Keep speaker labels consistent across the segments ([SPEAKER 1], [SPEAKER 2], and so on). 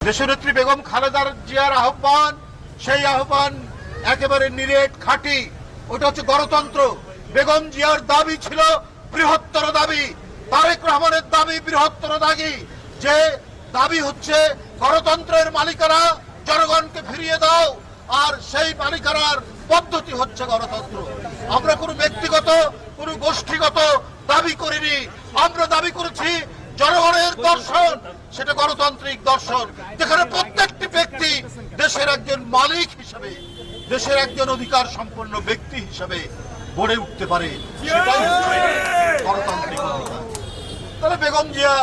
[SPEAKER 1] দেশনেত্রী বেগম খালেদা জিয়ার আহ্বান, সেই আহ্বান একেবারে নিরেট খাঁটি। ওটা হচ্ছে গণতন্ত্র। বেগম জিয়ার দাবি ছিল বৃহত্তর দাবি, তারেক রহমানের দাবি বৃহত্তর দাবি, যে দাবি হচ্ছে গণতন্ত্রের মালিকানা জনগণকে ফিরিয়ে দাও, আর সেই মালিকানার পদ্ধতি হচ্ছে গণতন্ত্র। আমরা কোনো ব্যক্তিগত কোনো গোষ্ঠীগত দাবি করিনি, আমরা দাবি করেছি জনগণের দর্শন, সেটা গণতান্ত্রিক দর্শন, যেখানে প্রত্যেকটি ব্যক্তি দেশের একজন মালিক হিসেবে, দেশের একজন অধিকার সম্পন্ন ব্যক্তি হিসেবে গড়ে উঠতে পারে, সেটাই হচ্ছে গণতান্ত্রিক অধিকার। তাহলে বেগম জিয়া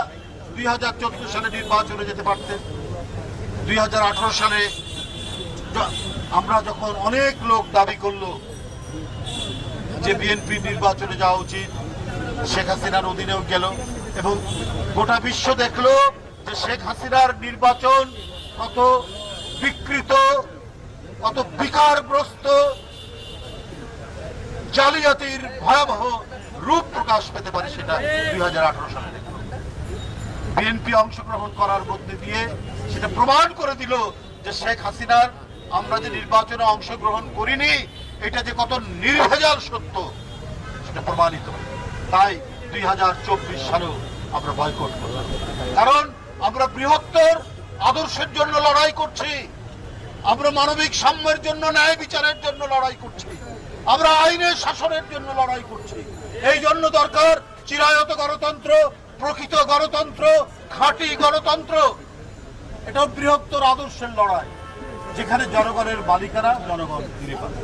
[SPEAKER 1] 2014 সালে নির্বাচনে যেতে পারতেন। 2018 সালে আমরা যখন অনেক লোক দাবি করলো যে বিএনপি নির্বাচনে যাওয়া উচিত, শেখ হাসিনার অধীনেও গেল এবং গোটা বিশ্ব দেখলো যে শেখ হাসিনার নির্বাচন কত বিকৃত, কত বিকারগ্রস্ত, জালিয়াতির ভয়াবহ রূপ প্রকাশ পেতে পারে, সেটা 2018 সালে দেখল। বিএনপি অংশগ্রহণ করার মধ্যে দিয়ে সেটা প্রমাণ করে দিল যে শেখ হাসিনার আমরা যে নির্বাচনে অংশগ্রহণ করিনি, এটা যে কত নির্ভেজাল সত্য সেটা প্রমাণিত। তাই 2024 সালেও আমরা বয়কট করলাম, কারণ আমরা বৃহত্তর আদর্শের জন্য লড়াই করছি, আমরা মানবিক সাম্যের জন্য, ন্যায় বিচারের জন্য লড়াই করছি, আমরা আইনের শাসনের জন্য লড়াই করছি। এই জন্য দরকার চিরায়ত গণতন্ত্র, প্রকৃত গণতন্ত্র, খাঁটি গণতন্ত্র। এটা বৃহত্তর আদর্শের লড়াই, যেখানে জনগণের মালিকানা জনগণ ফিরে পাবে।